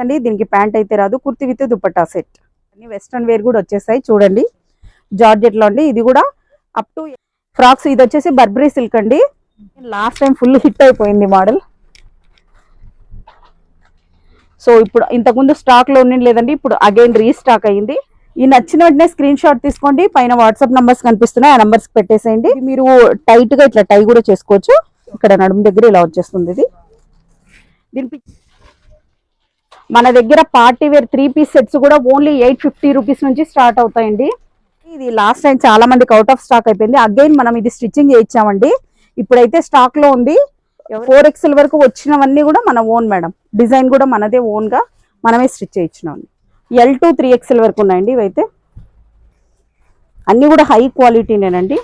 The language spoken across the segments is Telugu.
అండి దీనికి ప్యాంట్ అయితే రాదు. కుర్తి విత్ దుపట్టా సెట్ అన్ని వెస్ట్రన్ వేర్ కూడా వచ్చేసాయి చూడండి. జార్జెట్ లో అండి ఇది కూడా అప్ టు ఫ్రాక్స్. ఇది వచ్చేసి బర్బరీ సిల్క్ అండి. లాస్ట్ టైం ఫుల్ హిట్ అయిపోయింది మోడల్. సో ఇప్పుడు ఇంతకుముందు స్టాక్ లో ఉండి లేదండి, ఇప్పుడు అగైన్ రీస్టాక్ అయ్యింది. ఈ నచ్చిన వెంటనే స్క్రీన్ షాట్ తీసుకోండి. పైన వాట్సాప్ నంబర్స్ కనిపిస్తున్నాయి, ఆ నంబర్స్ పెట్టేసేయండి. మీరు టైట్ గా ఇట్లా టై కూడా చేసుకోవచ్చు. ఇక్కడ నడుము దగ్గర ఇలా వచ్చేస్తుంది ఇది. దీనికి మన దగ్గర పార్టీ వేర్ 3 పీస్ సెట్స్ కూడా ఓన్లీ 850 రూపీస్ నుంచి స్టార్ట్ అవుతాయండి. ఇది లాస్ట్ టైం చాలా మందికి అవుట్ ఆఫ్ స్టాక్ అయిపోయింది. అగైన్ మనం ఇది స్టిచ్చింగ్ చేయించామండి. ఇప్పుడైతే స్టాక్ లో ఉంది. 4XL వరకు వచ్చినవన్నీ కూడా మన ఓన్ మేడం. డిజైన్ కూడా మనదే ఓన్ గా మనమే స్టిచ్ చేయించినాం. L to 3XL వరకు ఉన్నాయండి. ఇవైతే అన్ని కూడా హై క్వాలిటీనేనండి.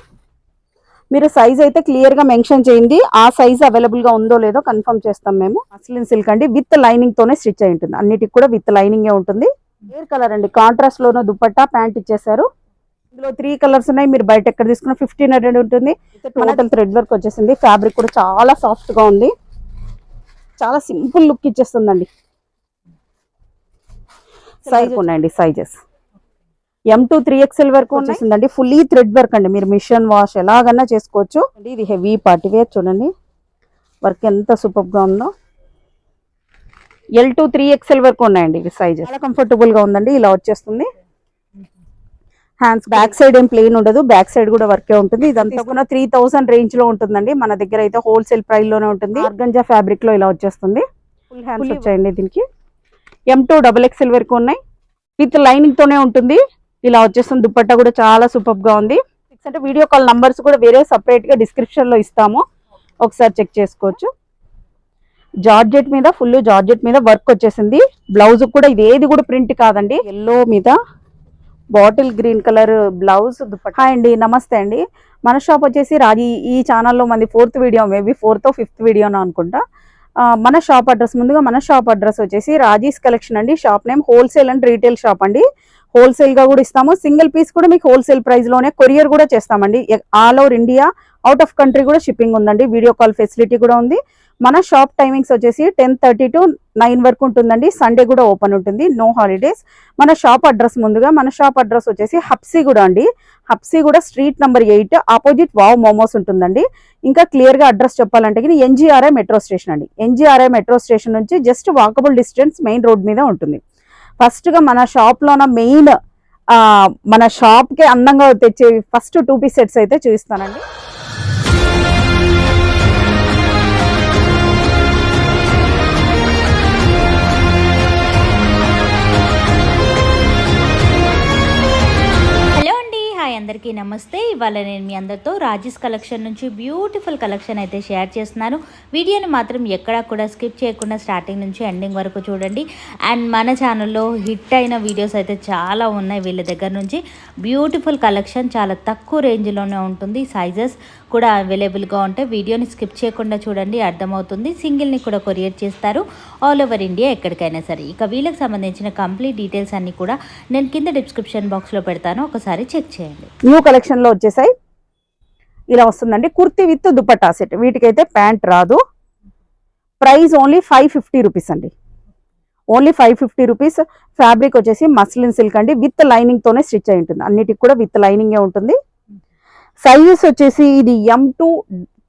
మీరు సైజ్ అయితే క్లియర్ గా మెన్షన్ చేయండి. ఆ సైజ్ అవైలబుల్ గా ఉందో లేదో కన్ఫర్మ్ చేస్తాం మేము. మస్లిన్ సిల్క్ అండి, విత్ లైనింగ్ తోనే స్టిచ్ అయి ఉంటుంది. అన్నిటికి కూడా విత్ లైనింగ్ ఉంటుంది. హెయిర్ కలర్ అండి, కాంట్రాస్ట్ లోనే దుపట్టా ప్యాంట్ ఇచ్చేసారు. ఇందులో 3 కలర్స్ ఉన్నాయి. మీరు బయట ఎక్కడ తీసుకున్నా 1500 ఉంటుంది. టోటల్ థ్రెడ్ వర్క్ వచ్చేసింది. ఫ్యాబ్రిక్ కూడా చాలా సాఫ్ట్ గా ఉంది. చాలా సింపుల్ లుక్ ఇచ్చేస్తుందండి. సైజ్ ఉన్నాయండి, సైజెస్ M to 3XL వరకు వచ్చేసిందండి. ఫుల్లీ థ్రెడ్ వర్క్ అండి. మీరు మిషన్ వాష్ ఎలాగన్నా చేసుకోవచ్చు. ఇది హెవీ పార్టీ వేర్ చూడండి, వర్క్ ఎంత సూపర్ గా ఉందో. L to 3XL వరకు ఉన్నాయండి ఇవి సైజెస్. చాలా కంఫర్టబుల్ గా ఉందండి. ఇలా వచ్చేస్తుంది. హ్యాండ్స్ బ్యాక్ సైడ్ ఏం ప్లెయిన్ ఉండదు, బ్యాక్ సైడ్ కూడా వర్కే ఉంటుంది. ఇదంతా కూడా 3000 రేంజ్ లో ఉంటుందండి. మన దగ్గర అయితే హోల్సేల్ ప్రైస్ లోనే ఉంటుంది. ఆర్గంజా ఫ్యాబ్రిక్ లో ఇలా వచ్చేస్తుంది. ఫుల్ హ్యాండ్స్ వచ్చాయండి దీనికి. M to XXL వరకు ఉన్నాయి. విత్ లైనింగ్ తోనే ఉంటుంది. ఇలా వచ్చేస్తుంది. దుపట్టా కూడా చాలా సూపర్ గా ఉంది. అంటే వీడియో కాల్ నంబర్స్ కూడా వేరే సపరేట్ గా డిస్క్రిప్షన్ లో ఇస్తాము, ఒకసారి చెక్ చేసుకోవచ్చు. జార్జెట్ మీద ఫుల్ జార్జెట్ మీద వర్క్ వచ్చేసింది. బ్లౌజ్ కూడా ఇది ఏది కూడా ప్రింట్ కాదండి. ఎల్లో మీద bottle green colour blouse dupatta. Hi అండి, నమస్తే అండి. మన షాప్ వచ్చేసి రాజీ. ఈ ఛానల్లో మంది 4th video, maybe 4th or 5th వీడియోనో అనుకుంటా. మన షాప్ అడ్రస్, ముందుగా మన షాప్ అడ్రస్ వచ్చేసి రాజీస్ కలెక్షన్ అండి. Shop name wholesale and retail shop అండి. హోల్సేల్ గా కూడా ఇస్తాము, సింగిల్ పీస్ కూడా మీకు హోల్సేల్ ప్రైస్ లోనే కొరియర్ కూడా చేస్తామండి. All over India, out of country కూడా షిప్పింగ్ ఉందండి. వీడియో కాల్ ఫెసిలిటీ కూడా ఉంది. మన షాప్ టైమింగ్స్ వచ్చేసి 10:30 to 9 వరకు ఉంటుందండి. సండే కూడా ఓపెన్ ఉంటుంది, నో హాలిడేస్. మన షాప్ అడ్రస్, ముందుగా మన షాప్ అడ్రస్ వచ్చేసి హబ్సిగూడ అండి. Habsiguda street number 8 opposite wow momos ఉంటుందండి. ఇంకా క్లియర్ గా అడ్రస్ చెప్పాలంటే NGRI మెట్రో స్టేషన్ అండి. NGRI మెట్రో స్టేషన్ నుంచి just walkable distance main road మీద ఉంటుంది. ఫస్ట్ గా మన షాప్ లోన మెయిన్ మన షాప్ కి అందంగా తెచ్చే ఫస్ట్ 2 పీస్ సెట్స్ అయితే చూపిస్తానండి. అందరికీ నమస్తే. ఇవాళ నేను మీ అందరితో రాజీస్ కలెక్షన్ నుంచి బ్యూటిఫుల్ కలెక్షన్ అయితే షేర్ చేస్తున్నాను. వీడియోని మాత్రం ఎక్కడా కూడా స్కిప్ చేయకుండా స్టార్టింగ్ నుంచి ఎండింగ్ వరకు చూడండి. అండ్ మన ఛానల్లో హిట్ అయిన వీడియోస్ అయితే చాలా ఉన్నాయి వీళ్ళ దగ్గర నుంచి. బ్యూటిఫుల్ కలెక్షన్ చాలా తక్కువ రేంజ్లోనే ఉంటుంది. సైజెస్ కూడా అవైలబుల్గా ఉంటాయి. వీడియోని స్కిప్ చేయకుండా చూడండి, అర్థమవుతుంది. సింగిల్ని కూడా కొరియర్ చేస్తారు ఆల్ ఓవర్ ఇండియా, ఎక్కడికైనా సరే. ఇక వీళ్ళకి సంబంధించిన కంప్లీట్ డీటెయిల్స్ అన్నీ కూడా నేను కింద డిస్క్రిప్షన్ బాక్స్లో పెడతాను, ఒకసారి చెక్ చేయండి. న్యూ కలెక్షన్ లో వచ్చేసాయి. ఇలా వస్తుందండి. Kurti with dupatta set. వీటికైతే ప్యాంట్ రాదు. ప్రైస్ ఓన్లీ 550 రూపీస్ అండి. Only 550 rupees. ఫ్యాబ్రిక్ వచ్చేసి మస్లిన్ సిల్క్ అండి, విత్ లైనింగ్ తోనే స్టిచ్ అయి ఉంటుంది. అన్నిటికి కూడా విత్ లైనింగే ఉంటుంది. సైజెస్ వచ్చేసి ఇది M to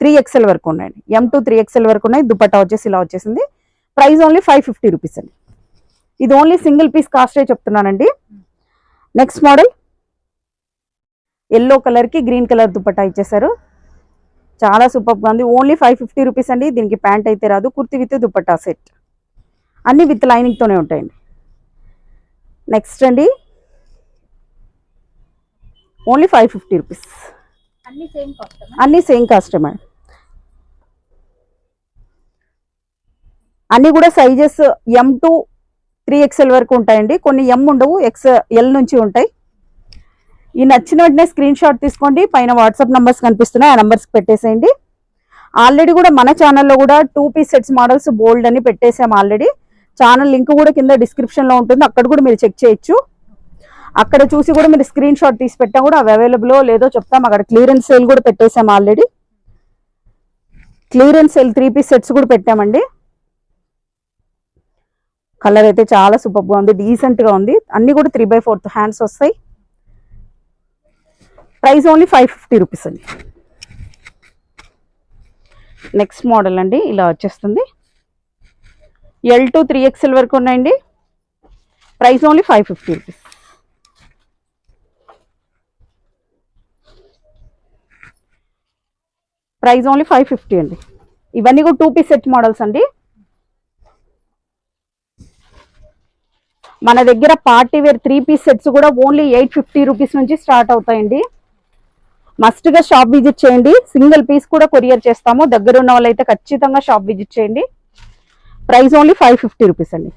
3XL వరకు ఉన్నాయండి. M to 3XL వరకు ఉన్నాయి. దుపట్టా వచ్చేసి ఇలా వచ్చేసింది. ప్రైస్ ఓన్లీ 550 రూపీస్ అండి. ఇది ఓన్లీ సింగిల్ పీస్ కాస్టే చెప్తున్నానండి. నెక్స్ట్ మోడల్ ఎల్లో కలర్ కి గ్రీన్ కలర్ దుపట్టా ఇచ్చేసారు. చాలా సూపర్ గా ఉంది. ఓన్లీ 550 రూపీస్ అండి. దీనికి ప్యాంట్ అయితే రాదు. కుర్తి విత్ దుపట్టా సెట్ అన్ని విత్ లైనింగ్ తోనే ఉంటాయండి. నెక్స్ట్ అండి, ఓన్లీ 550 రూపీస్. అన్ని సేమ్ కాస్ట్ మేడం. అన్ని కూడా సైజెస్ M to 3XL వరకు ఉంటాయండి. కొన్ని M ఉండవు, XL నుంచి ఉంటాయి. ఈ నచ్చిన వెంటనే స్క్రీన్ షాట్ తీసుకోండి. పైన వాట్సాప్ నంబర్స్ కనిపిస్తున్నాయి, ఆ నంబర్స్ పెట్టేసేయండి. ఆల్రెడీ కూడా మన ఛానల్లో కూడా 2 పీస్ సెట్స్ మోడల్స్ బోల్డ్ అని పెట్టేసాము ఆల్రెడీ. ఛానల్ లింక్ కూడా కింద డిస్క్రిప్షన్ లో ఉంటుంది, అక్కడ కూడా మీరు చెక్ చేయొచ్చు. అక్కడ చూసి కూడా మీరు స్క్రీన్ షాట్ తీసి పెట్టా కూడా అవి అవైలబుల్ లేదో చెప్తాం. అక్కడ క్లియరెన్స్ సేల్ కూడా పెట్టేసాము already. Clearance sale 3 piece sets కూడా పెట్టామండి. కలర్ అయితే చాలా సూపర్గా ఉంది, డీసెంట్గా ఉంది. అన్నీ కూడా 3/4 హ్యాండ్స్ వస్తాయి. ప్రైస్ ఓన్లీ 550 రూపీస్ అండి. నెక్స్ట్ మోడల్ అండి, ఇలా వచ్చేస్తుంది. L to 3XL వరకు ఉన్నాయండి. Price only 550 rupees. Price only 550 అండి. ఇవన్నీ కూడా 2 పీస్ సెట్ మోడల్స్ అండి. మన దగ్గర పార్టీ వేర్ 3 పీస్ సెట్స్ కూడా ఓన్లీ 850 రూపీస్ నుంచి స్టార్ట్ అవుతాయండి. మస్ట్గా షాప్ విజిట్ చేయండి. సింగిల్ పీస్ కూడా కొరియర్ చేస్తాము. దగ్గర ఉన్న వాళ్ళైతే ఖచ్చితంగా షాప్ విజిట్ చేయండి. ప్రైస్ ఓన్లీ 550 రూపీస్ అండి.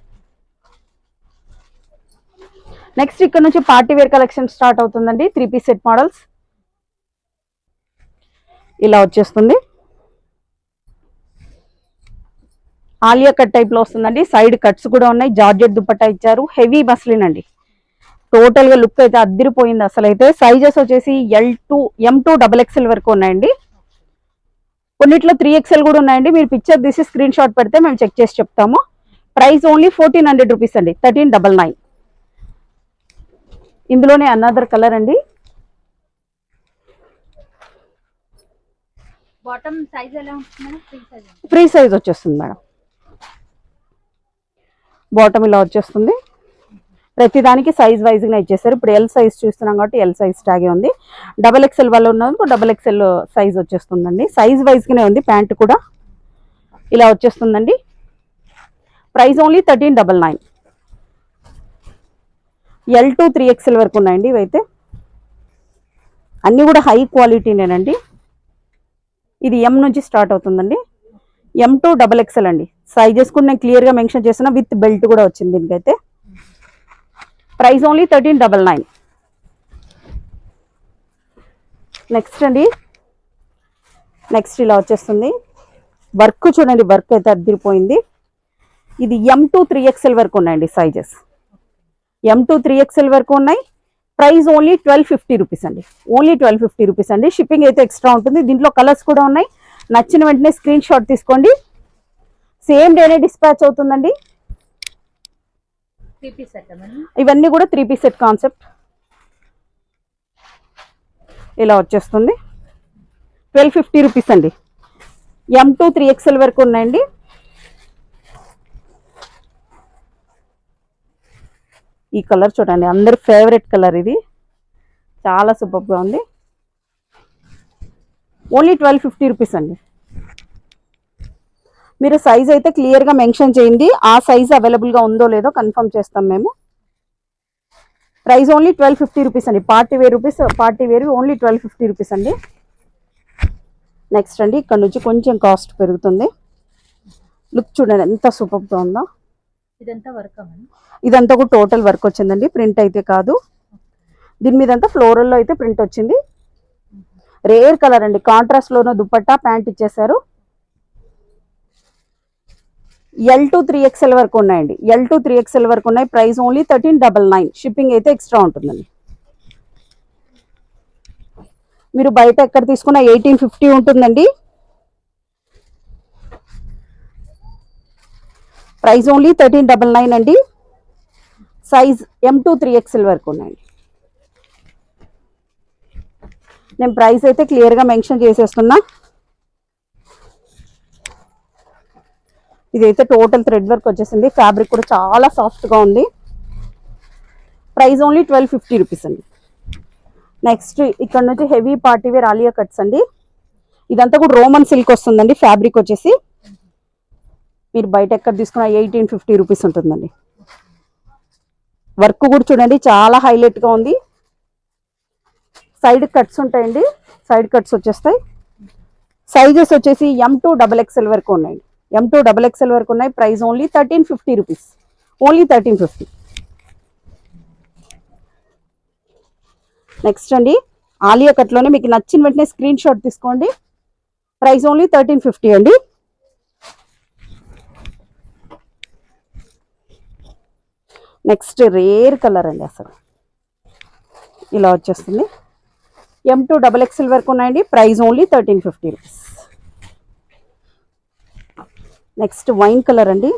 నెక్స్ట్ ఇక్కడ నుంచి పార్టీ వేర్ కలెక్షన్ స్టార్ట్ అవుతుందండి. 3 పీస్ సెట్ మోడల్స్ ఇలా వచ్చేస్తుంది. ఆలియా కట్ టైప్ లో వస్తుందండి. సైడ్ కట్స్ కూడా ఉన్నాయి. జార్జెట్ దుపట్టా ఇచ్చారు. హెవీ మస్లిన్ అండి. టోటల్ గా లుక్ అయితే అద్దరిపోయింది అసలు. అయితే సైజెస్ వచ్చేసి M2 XXL వరకు ఉన్నాయండి. కొన్నిట్లో 3XL కూడా ఉన్నాయండి. మీరు పిక్చర్ తీసి స్క్రీన్ షాట్ పెడితే మేము చెక్ చేసి చెప్తాము. ప్రైస్ ఓన్లీ 1400 రూపీస్ అండి. 1399. ఇందులోనే అనదర్ కలర్ అండి. బాటమ్ సైజ్ ఎలా ఉంటుంది? ఫ్రీ సైజ్ వచ్చేస్తుంది మేడం. బాటమ్ ఇలా వచ్చేస్తుంది. ప్రతిదానికి సైజ్ వైజ్ గా ఇచ్చేసారు. ఇప్పుడు ఎల్ సైజ్ చూస్తున్నాం కాబట్టి ఎల్ సైజ్ ట్యాగే ఉంది. XXL వల్ల ఉన్నది XXL సైజ్ వచ్చేస్తుందండి. సైజ్ వైజ్ గానే ఉంది. ప్యాంట్ కూడా ఇలా వచ్చేస్తుందండి. Price only 1399. L to 3XL వరకు ఉన్నాయండి. ఇవైతే అన్నీ కూడా హై క్వాలిటీనేనండి. ఇది M నుంచి స్టార్ట్ అవుతుందండి. M2 XXL అండి. సైజెస్ కూడా నేను క్లియర్గా మెన్షన్ చేసిన, విత్ బెల్ట్ కూడా వచ్చింది దీనికైతే. Price only 1399. నెక్స్ట్ అండి, నెక్స్ట్ ఇలా వచ్చేస్తుంది. వర్క్ చూడండి, వర్క్ అయితే అద్దరిపోయింది. ఇది M2 3XL వరకు ఉన్నాయండి సైజెస్. M2 3XL వరకు ఉన్నాయి. ప్రైస్ ఓన్లీ 1250 రూపీస్ అండి. ఓన్లీ 1250 రూపీస్ అండి. షిప్పింగ్ అయితే ఎక్స్ట్రా ఉంటుంది. దీంట్లో కలర్స్ కూడా ఉన్నాయి. నచ్చిన వెంటనే స్క్రీన్ షాట్ తీసుకోండి. సేమ్ డేనే డిస్పాచ్ అవుతుందండి. ఇవన్నీ కూడా 3 పీస్ సెట్ కాన్సెప్ట్. ఇలా వచ్చేస్తుంది. 1250 రూపీస్ అండి. M2 3XL వరకు ఉన్నాయండి. ఈ కలర్ చూడండి, అందరి ఫేవరెట్ కలర్. ఇది చాలా సూపర్గా ఉంది. ఓన్లీ 1250 రూపీస్ అండి. మీరు సైజ్ అయితే క్లియర్గా మెన్షన్ చేయండి. ఆ సైజ్ అవైలబుల్గా ఉందో లేదో కన్ఫర్మ్ చేస్తాం మేము. ప్రైస్ ఓన్లీ 1250 రూపీస్ అండి. పార్టీ వేర్ ఓన్లీ 1250 రూపీస్ అండి. నెక్స్ట్ అండి, ఇక్కడ నుంచి కొంచెం కాస్ట్ పెరుగుతుంది. లుక్ చూడండి ఎంత సూపర్గా ఉందో. ఇదంతా కూడా టోటల్ వర్క్ వచ్చిందండి. ప్రింట్ అయితే కాదు. దీని మీద అంతా ఫ్లోరల్లో అయితే ప్రింట్ వచ్చింది. రేర్ కలర్ అండి. కాంట్రాస్ట్ లోనో దుపట్టా ప్యాంట్ ఇచ్చేసారు. L to 3XL వరకు ఉన్నాయండి. L to 3XL వరకు ఉన్నాయి. Price only 1399. షిప్పింగ్ అయితే ఎక్స్ట్రా ఉంటుందండి. మీరు బయట ఎక్కడ తీసుకున్న 1850 ఉంటుందండి. ప్రైస్ ఓన్లీ 1399 అండి. సైజ్ M2 3XL వరకు ఉన్నాయండి. నేను ప్రైస్ అయితే క్లియర్గా మెన్షన్ చేసేస్తున్నా. ఇదైతే టోటల్ థ్రెడ్ వర్క్ వచ్చేసింది. ఫ్యాబ్రిక్ కూడా చాలా సాఫ్ట్గా ఉంది. ప్రైస్ ఓన్లీ 1250 రూపీస్ అండి. నెక్స్ట్ ఇక్కడ నుంచి heavy party wear Alia cuts అండి. ఇదంతా కూడా రోమన్ సిల్క్ వస్తుందండి. ఫ్యాబ్రిక్ వచ్చేసి మీరు బయట ఎక్కడ తీసుకున్న 1850 రూపీస్ ఉంటుందండి. వర్క్ కూడా చూడండి చాలా హైలైట్గా ఉంది. సైడ్ కట్స్ ఉంటాయండి. సైడ్ కట్స్ వచ్చేస్తాయి. సైజెస్ వచ్చేసి M2 XXL వరకు ఉన్నాయండి. M2 XXL వరకు ఉన్నాయి. Price only 1350 rupees. Only 1350. Next అండి, ఆలియా కట్లోనే మీకు నచ్చిన వెంటనే స్క్రీన్ షాట్ తీసుకోండి. ప్రైస్ ఓన్లీ 1350 అండి. నెక్స్ట్ రేర్ కలర్ అండి. అసలు ఇలా వచ్చేస్తుంది. M2 XXL వరకు ఉన్నాయండి. Price only 1350 rupees. Next wine colour అండి.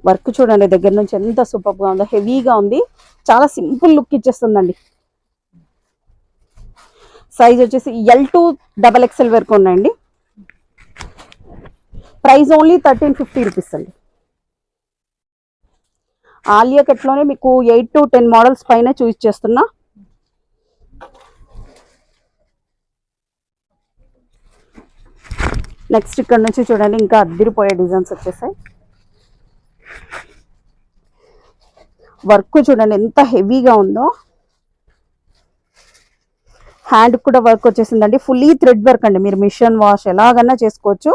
వర్క్ చూడండి దగ్గర నుంచి ఎంత సూపర్ గా ఉందో, హెవీగా ఉంది, చాలా సింపుల్ లుక్ ఇచ్చేస్తుందండి. సైజ్ వచ్చేసి L2 XXL వరకు ఉన్నాయండి. ప్రైస్ ఓన్లీ 1350 రూపీస్ అండి. ఆలియా కట్లోనే మీకు 8 to 10 మోడల్స్ పైన చూస్ చేస్తున్నా. నెక్స్ట్ ఇక్కడ నుంచి చూడండి ఇంకా అద్దిరిపోయే డిజైన్స్ వచ్చేసాయి. వర్క్ చూడండి ఎంత హెవీగా ఉందో, హ్యాండ్ కూడా వర్క్ వచ్చేసిందండి. ఫుల్లీ థ్రెడ్ వర్క్ అండి, మీరు మిషన్ వాష్ ఎలాగన్నా చేసుకోవచ్చు.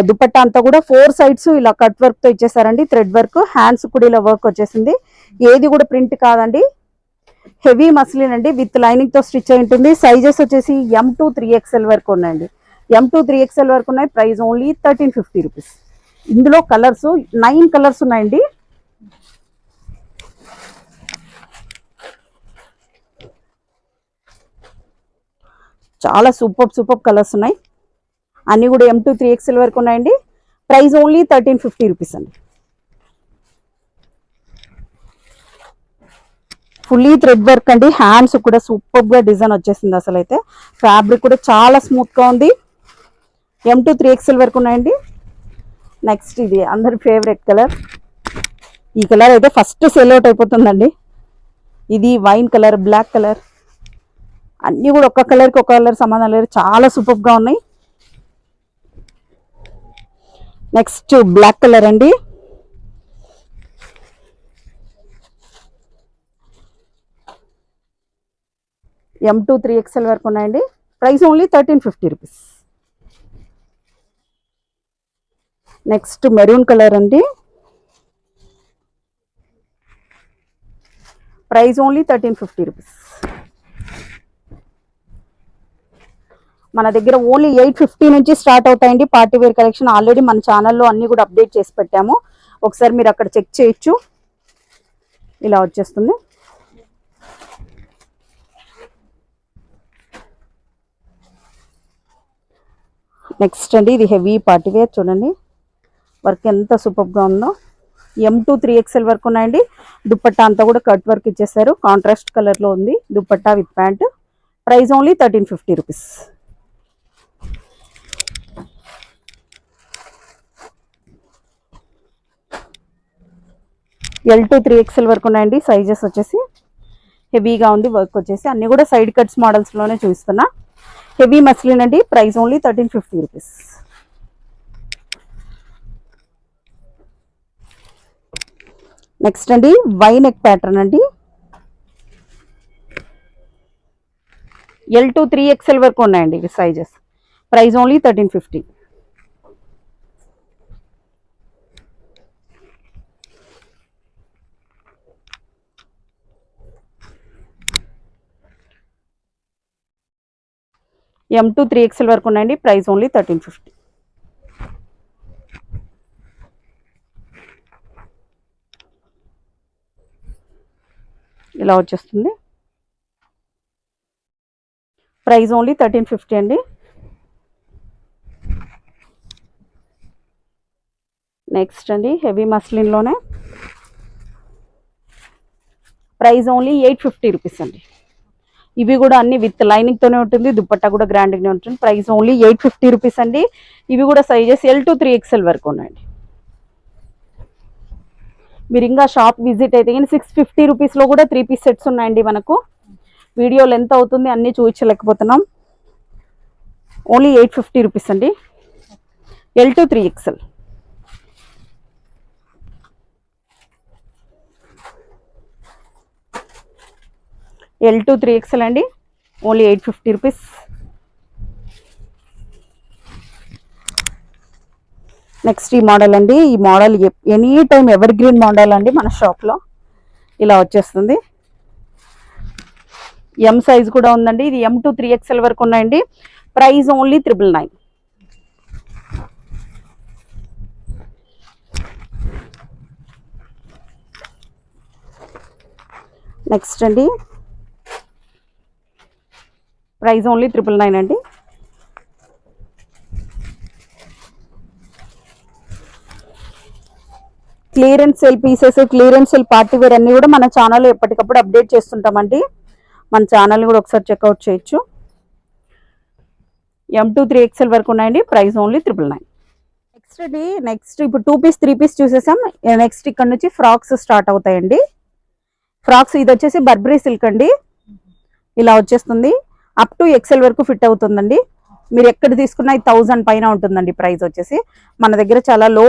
దుపట్టా అంతా కూడా 4 sides ఇలా కట్ వర్క్ తో ఇచ్చేసారండి, థ్రెడ్ వర్క్. హ్యాండ్స్ కూడా ఇలా వర్క్ వచ్చేసింది, ఏది కూడా ప్రింట్ కాదండి, హెవీ మస్లిన్ అండి, విత్ లైనింగ్ తో స్టిచ్ అయి ఉంటుంది. సైజెస్ వచ్చేసి M2 3XL వరకు ఉన్నాయండి. M2 3XL వరకు ఉన్నాయి. Price only 1350 rupees. ఇందులో కలర్స్ 9 కలర్స్ ఉన్నాయండి. చాలా సూపర్ కలర్స్ ఉన్నాయి, అన్ని కూడా M2 3XL వరకు ఉన్నాయండి. ప్రైస్ ఓన్లీ 1350 రూపీస్ అండి. ఫుల్లీ థ్రెడ్ వర్క్ అండి, హ్యాండ్స్ కూడా సూపర్ గా డిజైన్ వచ్చేసింది. అసలు అయితే ఫ్యాబ్రిక్ కూడా చాలా స్మూత్ గా ఉంది. M2 3XL వరకు ఉన్నాయండి. నెక్స్ట్ ఇది అందరి ఫేవరెట్ కలర్, ఈ కలర్ అయితే ఫస్ట్ సేల్ అవుట్ అయిపోతుందండి. ఇది వైన్ కలర్, బ్లాక్ కలర్, అన్నీ కూడా ఒక్క కలర్కి ఒక కలర్ సంబంధం లేదు, చాలా సూపర్ గా ఉన్నాయి. నెక్స్ట్ బ్లాక్ కలర్ అండి, M2 3XL వరకు ఉన్నాయండి. Price only 1350 rupees. Next maroon colour అండి, ప్రైస్ ఓన్లీ 1350 రూపీస్. మన దగ్గర ఓన్లీ 850 నుంచి స్టార్ట్ అవుతాయండి పార్టీ వేర్ కలెక్షన్. ఆల్రెడీ మన ఛానల్లో అన్ని కూడా అప్డేట్ చేసి పెట్టాము, ఒకసారి మీరు అక్కడ చెక్ చేయొచ్చు. ఇలా వచ్చేస్తుంది. నెక్స్ట్ అండి ఇది హెవీ పార్టీ వేర్, చూడండి వర్క్ ఎంత సూపర్ గా ఉందో. M2 3XL వరకు ఉన్నాయండి. దుపట్టా అంతా కూడా కట్ వర్క్ ఇచ్చేసారు, కాంట్రాస్ట్ కలర్ లో ఉంది dupatta with pant. Price only 1350 rupees. L2 3XL వరకు ఉన్నాయండి. సైజెస్ వచ్చేసి హెవీగా ఉంది, వర్క్ వచ్చేసి అన్ని కూడా సైడ్ కట్స్ మోడల్స్ లోనే చూపిస్తున్నా. హెవీ మస్లిన్ అండి, ప్రైస్ ఓన్లీ 1350 రూపీస్. నెక్స్ట్ అండి వై నెక్ ప్యాటర్న్ అండి, L2 3XL వరకు ఉన్నాయండి ఇవి sizes. Price only 1350. M2 3XL వరకు ఉన్నాయండి. Price only 1350. ఇలా వచ్చేస్తుంది. ప్రైస్ ఓన్లీ 1350 అండి. నెక్స్ట్ అండి హెవీ మస్లిన్ లోనే, ప్రైస్ ఓన్లీ 850 రూపీస్ అండి. ఇవి కూడా అన్ని విత్ లైనింగ్ తోనే ఉంటుంది, దుపట్టా కూడా గ్రాండ్ గా ఉంటుంది. ప్రైస్ ఓన్లీ 850 రూపీస్ అండి. ఇవి కూడా సైజెస్ L2 3XL వరకు ఉన్నాయండి. మీరు ఇంకా షాప్ విజిట్ అయితే 650 రూపీస్ లో కూడా 3 పీస్ సెట్స్ ఉన్నాయండి. మనకు వీడియో లెంత్ అవుతుంది, అన్ని చూపించలేకపోతున్నాం. ఓన్లీ 850 రూపీస్ అండి. L2 3XL. L2 3XL అండి, ఓన్లీ 850 రూపీస్. నెక్స్ట్ ఈ మోడల్ అండి, ఈ model any time ever green model అండి మన షాప్లో. ఇలా వచ్చేస్తుంది. M సైజ్ కూడా ఉందండి. ఇది M2 3XL వరకు ఉన్నాయండి. Price only 999. నెక్స్ట్ అండి ప్రైస్ ఓన్లీ 999 అండి. Clearance sale pieces, clearance sale party wear అన్ని కూడా మన ఛానల్లో ఎప్పటికప్పుడు అప్డేట్ చేస్తుంటామండి. మన ఛానల్ని కూడా ఒకసారి చెక్అవుట్ చేయొచ్చు. M2 3XL వరకు ఉన్నాయండి. Price only 999. నెక్స్ట్ ఇప్పుడు 2 పీస్ 3 పీస్ చూసేసాం. నెక్స్ట్ ఇక్కడ నుంచి ఫ్రాక్స్ స్టార్ట్ అవుతాయండి. ఫ్రాక్స్ ఇది వచ్చేసి బర్బరీ సిల్క్ అండి. ఇలా వచ్చేస్తుంది. అప్ టు XL వరకు ఫిట్ అవుతుందండి. మీరు ఎక్కడ తీసుకున్నా 1000 పైన ఉంటుందండి. ప్రైస్ వచ్చేసి మన దగ్గర చాలా లో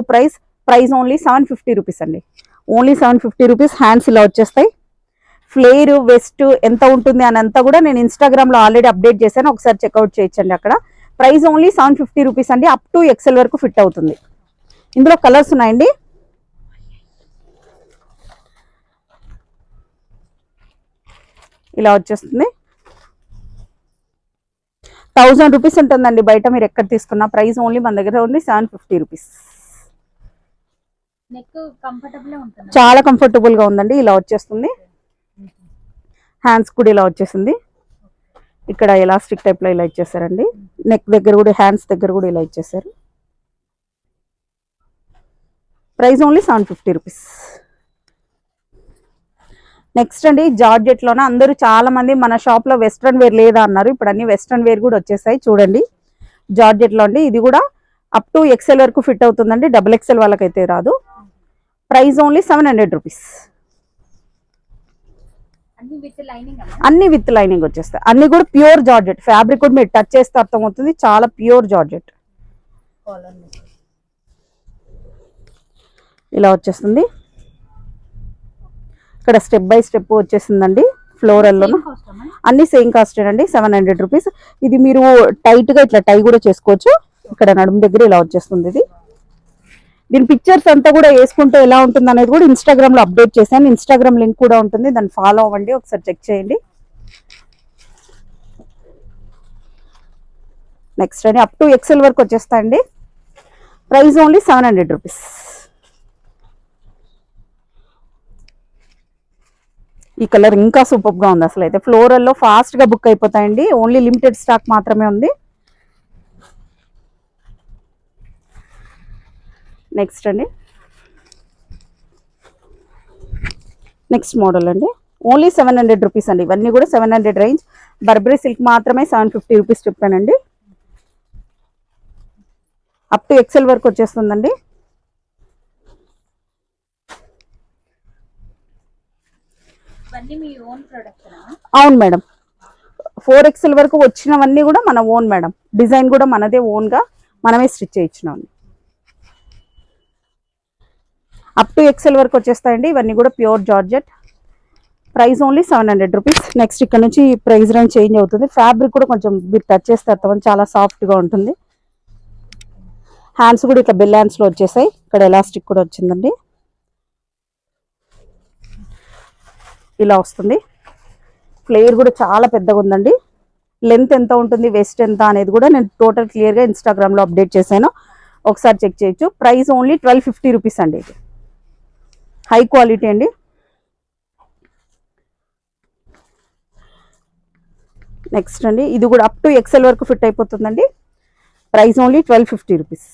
ప్రైస్ ఓన్లీ 750 రూపీస్ అండి. Only 750 rupees. హ్యాండ్స్ ఇలా వచ్చేస్తాయి. ఫ్లేర్ వెస్ట్ ఎంత ఉంటుంది అని అంతా కూడా నేను ఇన్స్టాగ్రామ్లో ఆల్రెడీ అప్డేట్ చేశాను. ఒకసారి చెక్అవుట్ చేయొచ్చండి. అక్కడ ప్రైస్ ఓన్లీ 750 రూపీస్ అండి. అప్ టు XL వరకు ఫిట్ అవుతుంది. ఇందులో కలర్స్ ఉన్నాయండి. ఇలా వచ్చేస్తుంది. 1000 రూపీస్ ఉంటుందండి బయట మీరు ఎక్కడ తీసుకున్నా. ప్రైస్ ఓన్లీ మన దగ్గర ఓన్లీ 750 రూపీస్. చాలా కంఫర్టబుల్ గా ఉందండి. ఇలా వచ్చేస్తుంది. హ్యాండ్స్ కూడా ఇలా వచ్చేసింది. ఇక్కడ ఎలాస్టిక్ టైప్ లో ఇలా ఇచ్చేసారండి. నెక్ దగ్గర కూడా, హ్యాండ్స్ దగ్గర కూడా ఇలా ఇచ్చేసారు. Price only 750 rupees. నెక్స్ట్ అండి జార్జెట్ లోన అందరూ చాలా మంది మన షాప్ లో వెస్ట్రన్ వేర్ లేదా అన్నారు. ఇప్పుడు అన్ని వెస్ట్రన్ వేర్ కూడా వచ్చేసాయి. చూడండి జార్జెట్ లో అండి. ఇది కూడా అప్ టు XL వరకు ఫిట్ అవుతుందండి. XXL వాళ్ళకైతే రాదు. Price only 700 rupees. అన్ని విత్ లైనింగ్ వచ్చేస్తాయి. అన్ని కూడా ప్యూర్ జార్జెట్. ఫ్యాబ్రిక్ కూడా మీరు టచ్ చేస్తే అర్థమవుతుంది. చాలా ప్యూర్ జార్జెట్. ఇలా వచ్చేస్తుంది. ఇక్కడ స్టెప్ బై స్టెప్ వచ్చేసిందండి. ఫ్లోరల్లో అన్ని సేమ్ కాస్ట్ అండి. 700 రూపీస్. ఇది మీరు టైట్ గా ఇట్లా టై కూడా చేసుకోవచ్చు. ఇక్కడ నడుము దగ్గర ఇలా వచ్చేస్తుంది. ఇది దీని పిక్చర్స్ అంతా కూడా వేసుకుంటే ఎలా ఉంటుంది అనేది కూడా ఇన్స్టాగ్రామ్ లో అప్డేట్ చేశాను. ఇన్స్టాగ్రామ్ లింక్ కూడా ఉంటుంది. దాన్ని ఫాలో అవ్వండి. ఒకసారి చెక్ చేయండి. నెక్స్ట్ అండి అప్ టు XL వరకు వచ్చేస్తాయండి. Price only 700 rupees. ఈ కలర్ ఇంకా సూపర్ గా ఉంది. అసలు అయితే ఫ్లోరల్లో ఫాస్ట్ గా బుక్ అయిపోతాయండి. ఓన్లీ లిమిటెడ్ స్టాక్ మాత్రమే ఉంది. నెక్స్ట్ అండి నెక్స్ట్ మోడల్ అండి. ఓన్లీ 700 రూపీస్ అండి. ఇవన్నీ కూడా 700 రేంజ్. బర్బరీ సిల్క్ మాత్రమే 750 రూపీస్ చెప్పానండి. అప్ టు XL వరకు వచ్చేస్తుందండి. అవును మేడం. 4XL వరకు వచ్చినవన్నీ కూడా మన ఓన్ మేడం. డిజైన్ కూడా మనదే ఓన్ గా మనమే స్టిచ్ చేయించినాం. అప్ టు XL వరకు వచ్చేస్తాయండి. ఇవన్నీ కూడా pure georgette. Price only 700 rupees. Next ఇక్కడ నుంచి ప్రైస్ రేంజ్ చేంజ్ అవుతుంది. ఫ్యాబ్రిక్ కూడా కొంచెం మీరు టచ్ చేస్తే అర్థం, చాలా సాఫ్ట్ గా ఉంటుంది. హ్యాండ్స్ కూడా ఇట్లా బెల్ హ్యాండ్స్ లో వచ్చేసాయి. ఇక్కడ ఎలాస్టిక్ కూడా వచ్చిందండి. ఇలా వస్తుంది. ఫ్లేర్ కూడా చాలా పెద్దగా ఉందండి. లెంత్ ఎంత ఉంటుంది, వెస్ట్ ఎంత అనేది కూడా నేను టోటల్ క్లియర్ గా ఇన్స్టాగ్రామ్ లో అప్డేట్ చేశాను. ఒకసారి చెక్ చేయొచ్చు. ప్రైస్ ఓన్లీ 1250 రూపీస్ అండి. ఇది హై క్వాలిటీ అండి. నెక్స్ట్ అండి ఇది కూడా అప్ టు XL వరకు ఫిట్ అయిపోతుందండి. Price only 1250 rupees.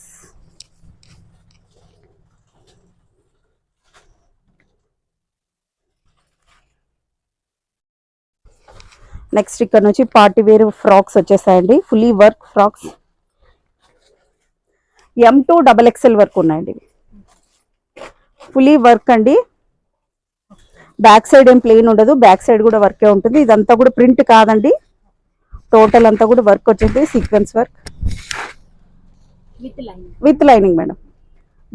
నెక్స్ట్ ఇక్కడ నుంచి పార్టీ వేర్ ఫ్రాక్స్ వచ్చేసాయండి. Fully work frocks. M2 XXL వరకు ఉన్నాయండి. ఫుల్లీ వర్క్ అండి. బ్యాక్ సైడ్ ఏం ప్లెయిన్ ఉండదు. బ్యాక్ సైడ్ కూడా వర్కే ఉంటుంది. ఇదంతా కూడా ప్రింట్ కాదండి. టోటల్ అంతా కూడా వర్క్ వచ్చేసి sequence work with lining madam.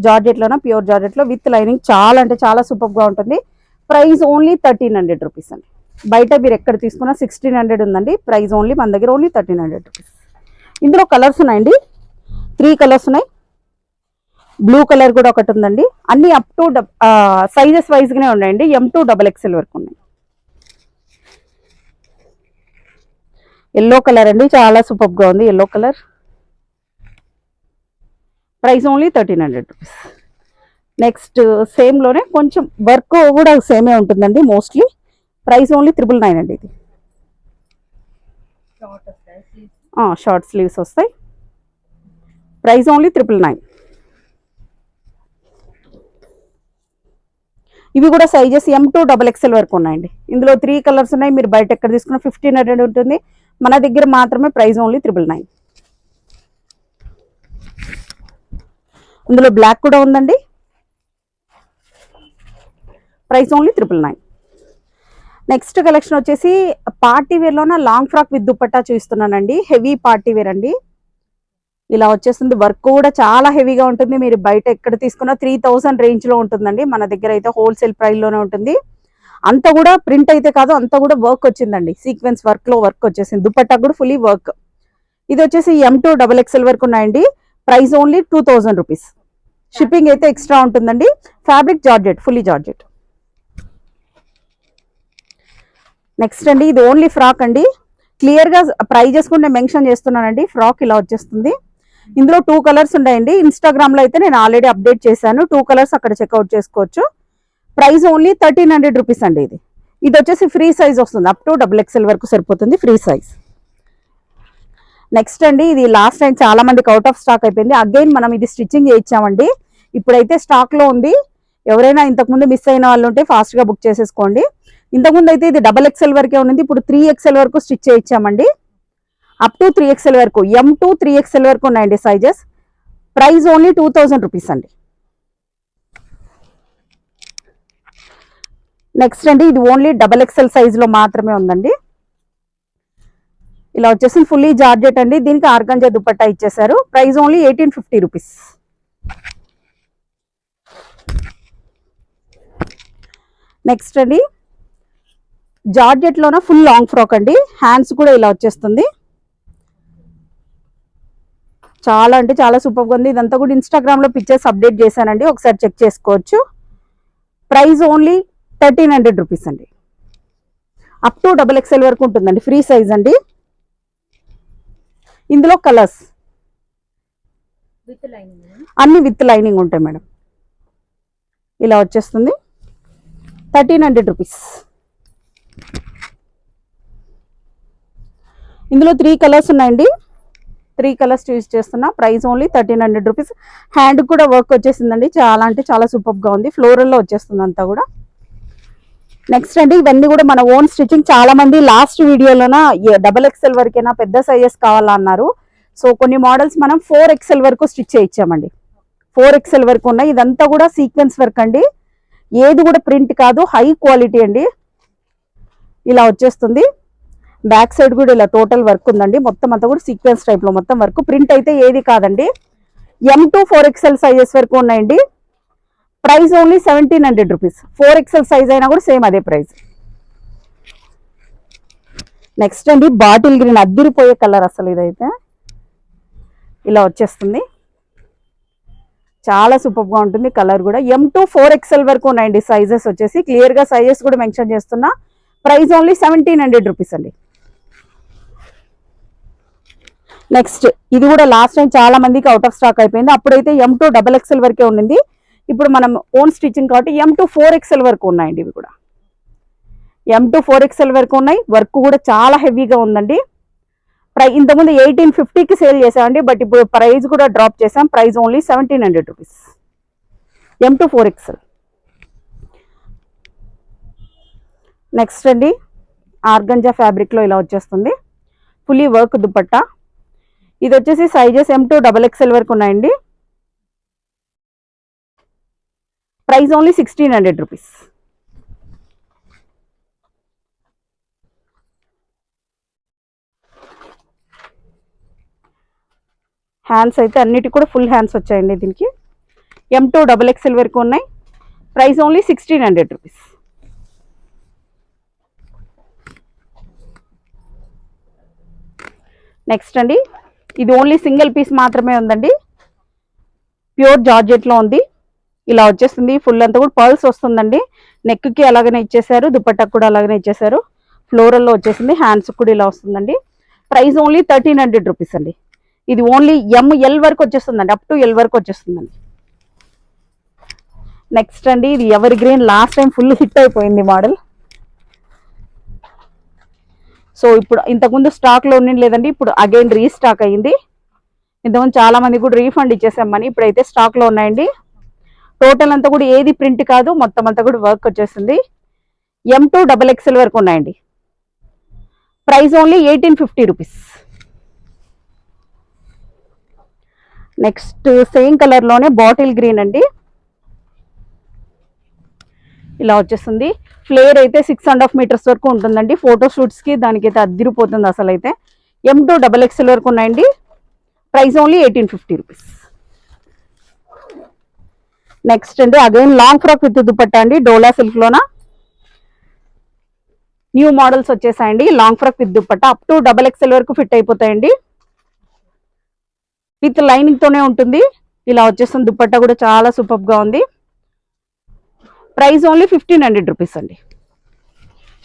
Georgette లోన ప్యూర్ జార్జెట్ లో విత్ లైనింగ్. చాలా అంటే చాలా సూపర్ గా ఉంటుంది. ప్రైస్ ఓన్లీ 1300 రూపీస్ అండి. బయట మీరు ఎక్కడ తీసుకున్నా 1600 ఉందండి. ప్రైస్ ఓన్లీ మన దగ్గర ఓన్లీ 1300 రూపీస్. ఇందులో కలర్స్ ఉన్నాయండి. 3 కలర్స్ ఉన్నాయి. బ్లూ కలర్ కూడా ఒకటి ఉందండి. అన్ని అప్ టు సైజెస్ వైజ్ గానే ఉన్నాయండి. M2 XXL వరకు ఉన్నాయి. ఎల్లో కలర్ అండి. చాలా సూపర్ గా ఉంది yellow colour. Price only 1300 rupees. Next same లోనే కొంచెం వర్క్ కూడా సేమే ఉంటుందండి మోస్ట్లీ. ప్రైస్ ఓన్లీ 999 అండి. ఇది షార్ట్ స్లీవ్స్ వస్తాయి. Price only 999. ఇవి కూడా సైజెస్ M2 XXL వరకు ఉన్నాయండి. ఇందులో 3 కలర్స్ ఉన్నాయి. మీరు బయట ఎక్కడ తీసుకున్న 1500 ఉంటుంది. మన దగ్గర మాత్రమే ప్రైస్ ఓన్లీ 999. ఇందులో బ్లాక్ కూడా ఉందండి. Price only 999. నెక్స్ట్ కలెక్షన్ వచ్చేసి పార్టీ వేర్లోన లాంగ్ ఫ్రాక్ విత్ దుపట్టా చూస్తున్నానండి. హెవీ పార్టీ వేర్ అండి. ఇలా వచ్చేస్తుంది. వర్క్ కూడా చాలా హెవీగా ఉంటుంది. మీరు బయట ఎక్కడ తీసుకున్నా 3000 రేంజ్ లో ఉంటుందండి. మన దగ్గర అయితే హోల్సేల్ ప్రైస్ లోనే ఉంటుంది. అంతా కూడా ప్రింట్ అయితే కాదు, అంతా కూడా వర్క్ వచ్చిందండి. సీక్వెన్స్ వర్క్ లో వర్క్ వచ్చేసింది. దుపట్టా కూడా ఫుల్లీ వర్క్. ఇది వచ్చేసి M2 XXL వరకు ఉన్నాయండి. Price only 2000 rupees. షిప్పింగ్ అయితే ఎక్స్ట్రా ఉంటుందండి. Fabric georgette, fully georgette. Next అండి ఇది ఓన్లీ ఫ్రాక్ అండి. క్లియర్ గా ప్రైజెస్ కూడా నేను మెన్షన్ చేస్తున్నానండి. ఫ్రాక్ ఇలా వచ్చేస్తుంది. ఇందులో 2 కలర్స్ ఉన్నాయండి. ఇన్స్టాగ్రామ్ లో అయితే నేను ఆల్రెడీ అప్డేట్ చేశాను. 2 కలర్స్ అక్కడ చెక్అవుట్ చేసుకోవచ్చు. ప్రైస్ ఓన్లీ 1300 రూపీస్ అండి. ఇది వచ్చేసి ఫ్రీ సైజ్ వస్తుంది. అప్ టు XXL వరకు సరిపోతుంది, ఫ్రీ సైజ్. నెక్స్ట్ అండి ఇది లాస్ట్ టైం చాలా మందికి అవుట్ ఆఫ్ స్టాక్ అయిపోయింది. అగైన్ మనం ఇది స్టిచ్చింగ్ చేయించామండి. ఇప్పుడైతే స్టాక్ లో ఉంది. ఎవరైనా ఇంతకుముందు మిస్ అయిన వాళ్ళు ఉంటే ఫాస్ట్ గా బుక్ చేసేసుకోండి. ఇంతకుముందు అయితే ఇది XXL వరకే ఉంది. ఇప్పుడు 3XL వరకు స్టిచ్ చేయించామండి. అప్ టు 3XL వరకు, M2 3XL వరకు ఉన్నాయండి సైజెస్. ప్రైస్ ఓన్లీ 2000 రూపీస్ అండి. నెక్స్ట్ అండి ఇది ఓన్లీ XXL సైజ్ లో మాత్రమే ఉందండి. ఇలా వచ్చేసి ఫుల్లీ జార్జెట్ అండి. దీనికి ఆర్గంజా దుపట్టా ఇచ్చేసారు. Price only 1850 rupees. నెక్స్ట్ అండి జార్జెట్ లోన ఫుల్ లాంగ్ ఫ్రాక్ అండి. హ్యాండ్స్ కూడా ఇలా వచ్చేస్తుంది. చాలా అంటే చాలా సూపర్ గా ఉంది. ఇదంతా కూడా ఇన్స్టాగ్రామ్ లో పిక్చర్స్ అప్డేట్ చేశానండి, ఒకసారి చెక్ చేసుకోవచ్చు. ప్రైస్ ఓన్లీ 1300 రూపీస్ అండి. అప్ టు XXL వరకు ఉంటుందండి, ఫ్రీ సైజ్ అండి. ఇందులో కలర్స్ అన్ని విత్ లైనింగ్ ఉంటాయి మేడం. ఇలా వచ్చేస్తుంది. 1300 రూపీస్. ఇందులో 3 కలర్స్ ఉన్నాయండి. 3 కలర్స్ చూస్ చేస్తున్నా. Price only 1300 rupees. హ్యాండ్ కూడా వర్క్ వచ్చేసిందండి. చాలా అంటే చాలా సూపర్ గా ఉంది. ఫ్లోరల్ లో వచ్చేస్తుంది అంతా కూడా. నెక్స్ట్ అండి ఇవన్నీ కూడా మన ఓన్ స్టిచ్చింగ్. చాలా మంది లాస్ట్ వీడియోలోన XXL వరకైనా పెద్ద సైజెస్ కావాలా అన్నారు. సో కొన్ని మోడల్స్ మనం 4XL వరకు స్టిచ్ చేయించామండి. 4XL వరకు ఉన్నాయి. ఇదంతా కూడా సీక్వెన్స్ వర్క్ అండి. ఏది కూడా ప్రింట్ కాదు, హై క్వాలిటీ అండి. ఇలా వచ్చేస్తుంది. బ్యాక్ సైడ్ కూడా ఇలా టోటల్ వర్క్ ఉందండి. మొత్తం అంతా కూడా సీక్వెన్స్ టైప్ లో మొత్తం వర్క్. ప్రింట్ అయితే ఏది కాదండి. M2 4XL సైజెస్ వరకు ఉన్నాయండి. Price only 1700 rupees. 4XL size అయినా కూడా సేమ్ అదే ప్రైస్. నెక్స్ట్ అండి బాటిల్ గ్రీన్, అద్దిరిపోయే కలర్ అసలు. ఇదైతే ఇలా వచ్చేస్తుంది. చాలా సూపర్ గా ఉంటుంది కలర్ కూడా. M2 4XL వరకు ఉన్నాయండి సైజెస్ వచ్చేసి. క్లియర్ గా సైజెస్ కూడా మెన్షన్ చేస్తున్నా. ప్రైస్ ఓన్లీ 1700 రూపీస్ అండి. నెక్స్ట్ ఇది కూడా లాస్ట్ టైం చాలా మందికి అవుట్ ఆఫ్ స్టాక్ అయిపోయింది. అప్పుడైతే M2 XXL వరకే ఉండింది. ఇప్పుడు మనం ఓన్ స్టిచ్చింగ్ కాబట్టి M2 4XL వరకు ఉన్నాయండి. ఇవి కూడా M2 4XL వరకు ఉన్నాయి. వర్క్ కూడా చాలా హెవీగా ఉందండి. ఇంతకుముందు 1850కి సేల్ చేసామండి, బట్ ఇప్పుడు ప్రైస్ కూడా డ్రాప్ చేసాం. Price only 1700 rupees. M2 4XL. Next అండి ఆర్గంజా ఫ్యాబ్రిక్ లో ఇలా వచ్చేస్తుంది. Fully work dupatta. ఇది వచ్చేసి సైజెస్ M2 XXL వరకు ఉన్నాయండి. Price only 1600 rupees. హ్యాండ్స్ అయితే అన్నిటి కూడా ఫుల్ హ్యాండ్స్ వచ్చాయండి. దీనికి M2 XXL వరకు ఉన్నాయి. Price only 1600 rupees. నెక్స్ట్ అండి ఇది ఓన్లీ సింగిల్ పీస్ మాత్రమే ఉందండి. ప్యూర్ జార్జెట్ లో ఉంది. ఇలా వచ్చేస్తుంది. ఫుల్ అంతా కూడా పర్ల్స్ వస్తుందండి. నెక్ కి అలాగనే ఇచ్చేసారు, దుపట్టాకు కూడా అలాగనే ఇచ్చేసారు. ఫ్లోరల్ లో వచ్చేసింది. హ్యాండ్స్ కూడా ఇలా వస్తుందండి. ప్రైస్ ఓన్లీ 1300 రూపీస్ అండి. ఇది ఓన్లీ ML వరకు వచ్చేస్తుందండి. అప్ టు L వరకు వచ్చేస్తుందండి. నెక్స్ట్ అండి ఇది ever green. Last time full hit అయిపోయింది మోడల్. సో ఇప్పుడు ఇంతకుముందు స్టాక్ లో ఉండి లేదండి, ఇప్పుడు అగైన్ రీస్టాక్ అయ్యింది. ఇంతకుముందు చాలా మంది కూడా రీఫండ్ ఇచ్చేసాం మనీ. ఇప్పుడైతే స్టాక్ లో ఉన్నాయండి. టోటల్ అంతా కూడా ఏది ప్రింట్ కాదు, మొత్తం అంతా కూడా వర్క్ వచ్చేసింది. M2XXL వరకు ఉన్నాయండి. Price only 1850 rupees. Next same colour లోనే బాటిల్ గ్రీన్ అండి. ఇలా వచ్చేస్తుంది. ఫ్లేర్ అయితే 6.5 మీటర్స్ వరకు ఉంటుందండి. ఫోటో షూట్స్ కి దానికైతే అద్దిరిపోతుంది అసలు అయితే. M2XXL వరకు ఉన్నాయండి. Price only 1850 rupees. నెక్స్ట్ అండి again long frock with dupatta అండి, డోలా సిల్క్ లోన న్యూ మోడల్స్ వచ్చేసాయండి. Long frock with dupatta up to XXL వరకు ఫిట్ అయిపోతాయండి. విత్ లైనింగ్ తోనే ఉంటుంది. ఇలా వచ్చేస్తుంది. దుపట్టా కూడా చాలా సూపర్ గా ఉంది. ప్రైస్ ఓన్లీ 1500 రూపీస్ అండి.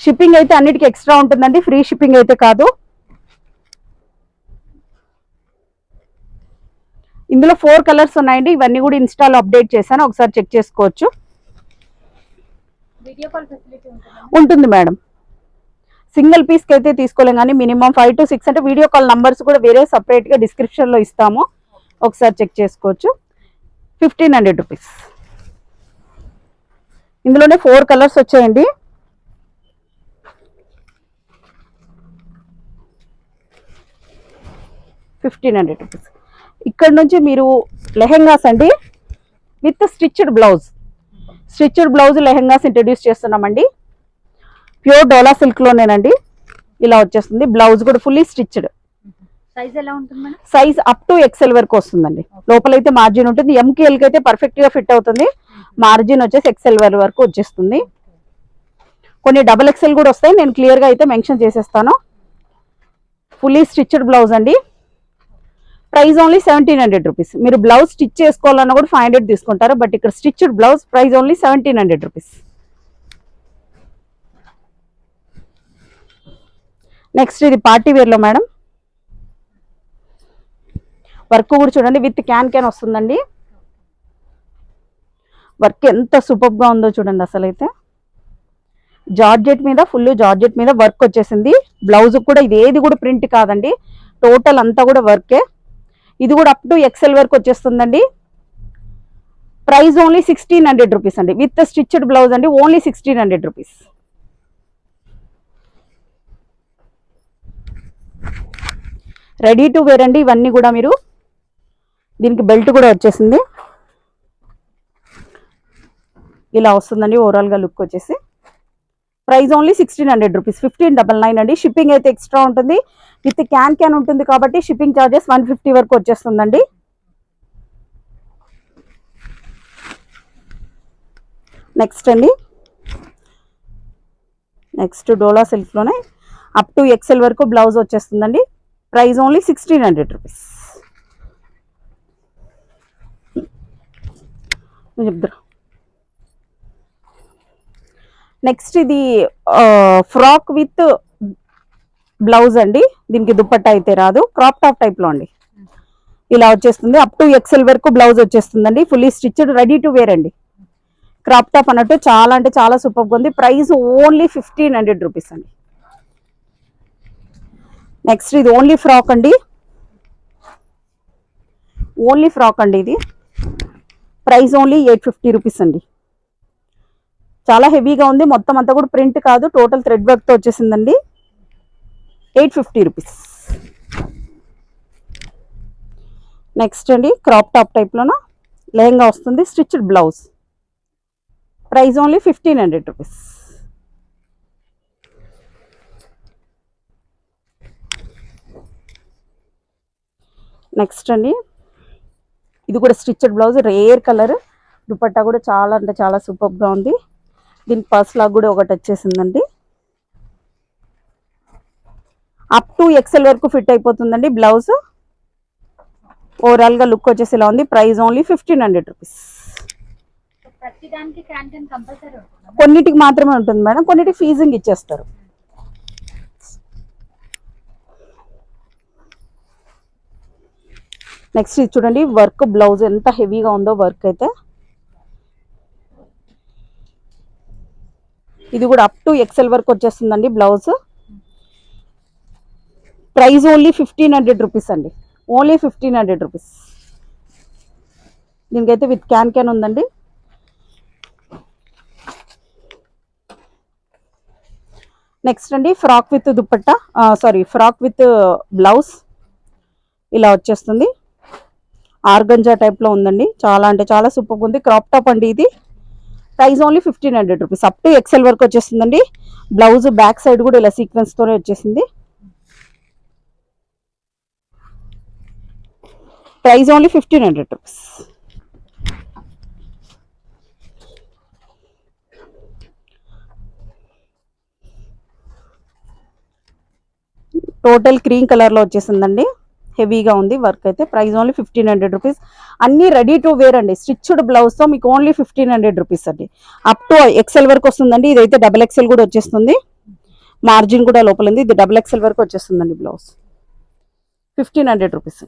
షిప్పింగ్ అయితే అన్నిటికీ ఎక్స్ట్రా ఉంటుందండి, ఫ్రీ షిప్పింగ్ అయితే కాదు. ఇందులో 4 కలర్స్ ఉన్నాయండి. ఇవన్నీ కూడా ఇన్స్టాలో అప్డేట్ చేశాను, ఒకసారి చెక్ చేసుకోవచ్చు. వీడియో కాల్ ఫెసిలిటీ ఉంటుంది మేడం. సింగిల్ పీస్కి అయితే తీసుకోలేం కానీ మినిమం 5 to 6 అంటే వీడియో కాల్ నంబర్స్ కూడా వేరే సపరేట్గా డిస్క్రిప్షన్లో ఇస్తాము, ఒకసారి చెక్ చేసుకోవచ్చు. 1500 రూపీస్. ఇందులోనే 4 కలర్స్ వచ్చాయండి. ₹1500. ఇక్కడ నుంచి మీరు లెహెంగాస్ అండి with stitched blouse lehengas introduce చేస్తున్నామండి. ప్యూర్ డోలా సిల్క్ లోనేనండి. ఇలా వచ్చేస్తుంది. బ్లౌజ్ కూడా ఫుల్లీ స్టిచ్డ్. సైజ్ ఎలా ఉంటుంది madam? Size up to XL వరకు వస్తుందండి. లోపలైతే మార్జిన్ ఉంటుంది. MKL కి అయితే పర్ఫెక్ట్ గా ఫిట్ అవుతుంది. మార్జిన్ వచ్చేసి XL వరకు వచ్చేస్తుంది. కొన్ని XXL కూడా వస్తాయి, నేను క్లియర్ గా అయితే మెన్షన్ చేసేస్తాను. ఫుల్లీ స్టిచ్డ్ బ్లౌజ్ అండి. Price only 1700 rupees. మీరు బ్లౌజ్ స్టిచ్ చేసుకోవాలన్నా కూడా 500 తీసుకుంటారు, బట్ ఇక్కడ stitched blouse price only 1700 rupees. Next ఇది పార్టీ వేర్ లో మేడం. వర్క్ కూడా చూడండి, విత్ క్యాన్ వస్తుందండి. వర్క్ ఎంత సూపర్ గా ఉందో చూడండి అసలు అయితే. జార్జెట్ మీద ఫుల్ జార్జెట్ మీద వర్క్ వచ్చేసింది. బ్లౌజ్ కూడా ఇది ఏది కూడా ప్రింట్ కాదండి, టోటల్ అంతా కూడా వర్కే. ఇది కూడా అప్ టు XL వరకు వచ్చేస్తుందండి. ప్రైస్ ఓన్లీ 1600 రూపీస్ అండి. విత్ స్టిచ్డ్ బ్లౌజ్ అండి, only 1600 rupees. Ready to wear అండి ఇవన్నీ కూడా. మీరు దీనికి బెల్ట్ కూడా వచ్చేసింది. ఇలా వస్తుందండి ఓవరాల్ గా లుక్ వచ్చేసి. Price only 1600 rupees. 1599 అండి. షిప్పింగ్ అయితే ఎక్స్ట్రా ఉంటుంది. విత్ క్యాన్ ఉంటుంది కాబట్టి షిప్పింగ్ ఛార్జెస్ 150 వరకు వచ్చేస్తుందండి. నెక్స్ట్ అండి, నెక్స్ట్ డోలా సిల్క్ లోనే అప్ టు XL వరకు బ్లౌజ్ వచ్చేస్తుందండి. Price only 1600 rupees. నెక్స్ట్ ఇది ఫ్రాక్ విత్ బ్లౌజ్ అండి. దీనికి దుపట్టా అయితే రాదు, క్రాప్ టాప్ టైప్ లో అండి. ఇలా వచ్చేస్తుంది. అప్ టు XL వరకు బ్లౌజ్ వచ్చేస్తుందండి. Fully stitched ready to wear అండి. క్రాప్ టాప్ అన్నట్టు చాలా అంటే చాలా సూపర్ గా ఉంది. ప్రైస్ ఓన్లీ 1500 రూపీస్ అండి. నెక్స్ట్ ఇది ఓన్లీ ఫ్రాక్ అండి. ఇది ప్రైస్ ఓన్లీ 850 రూపీస్ అండి. చాలా హెవీగా ఉంది. మొత్తం అంతా కూడా ప్రింట్ కాదు, టోటల్ థ్రెడ్ వర్క్ తో వచ్చేసిందండి. 850 రూపీస్. నెక్స్ట్ అండి క్రాప్ టాప్ టైప్ లోన లెహంగా వస్తుంది, stitched blouse. Price only 1500 rupees. Next అండి ఇది కూడా stitched blouse, rare colour. Dupatta కూడా చాలా అంటే చాలా సూపర్ గా ఉంది. దీనికి పర్స్ లాగా కూడా ఒకటి వచ్చేసిందండి. అప్ టు XL వరకు ఫిట్ అయిపోతుందండి బ్లౌజ్. ఓవరాల్ గా లుక్ వచ్చేసి ఇలా ఉంది. Price only 1500 rupees. కొన్నిటికి మాత్రమే ఉంటుంది మేడం, కొన్నిటికి ఫీజింగ్ ఇచ్చేస్తారు. నెక్స్ట్ ఇది చూడండి, వర్క్ బ్లౌజ్ ఎంత హెవీగా ఉందో వర్క్ అయితే. ఇది కూడా అప్ టు XL వరకు వచ్చేస్తుందండి బ్లౌజ్. ప్రైస్ ఓన్లీ 1500 రూపీస్ అండి. Only 1500 rupees. దీనికైతే విత్ క్యాన్ ఉందండి. నెక్స్ట్ అండి frock with dupatta, sorry frock with blouse ఇలా వచ్చేస్తుంది. ఆర్గంజా టైప్లో ఉందండి, చాలా అంటే చాలా సూపర్ ఉంది. క్రాప్ టాప్ అండి ఇది. Price only 1500 rupees. Up to XL వరకు వచ్చేస్తుందండి. బ్లౌజ్ బ్యాక్ సైడ్ కూడా ఇలా సీక్వెన్స్తోనే వచ్చేసింది. Price only 1500 rupees. Total cream కలర్లో వచ్చేసిందండి. హెవీగా ఉంది వర్క్ అయితే. Price only 1500 rupees. అన్ని రెడీ టు వేర్ అండి. స్టిచ్డ్ బ్లౌజ్తో మీకు ఓన్లీ 1500 రూపీస్ అండి. అప్ టు ఎక్సెల్ వరకు వస్తుందండి. ఇదైతే డబుల్ ఎక్సెల్ కూడా వచ్చేస్తుంది. మార్జిన్ కూడా లోపల ఉంది. ఇది డబుల్ ఎక్సెల్ వరకు వచ్చేస్తుందండి బ్లౌజ్. 1500 రూపీస్.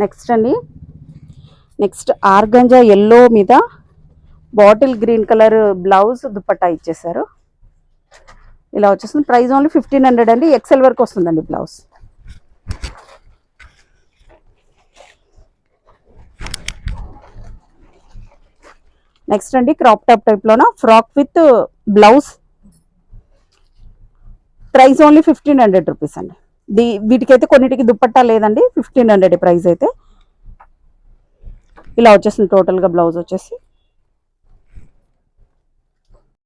నెక్స్ట్ అండి, నెక్స్ట్ ఆర్గంజా ఎల్లో మీద bottle green colour blouse dupatta ఇచ్చేసారు. ఇలా వచ్చేస్తుంది. ప్రైస్ ఓన్లీ 1500 అండి. ఎక్సెల్ వరకు వస్తుందండి బ్లౌజ్. నెక్స్ట్ అండి క్రాప్ టాప్ టైప్లోన frock with blouse. Price only 1500 rupees అండి. వీటికైతే కొన్నిటికి దుపట్టా లేదండి. 1500 ప్రైస్ అయితే. ఇలా వచ్చేస్తుంది టోటల్గా బ్లౌజ్ వచ్చేసి.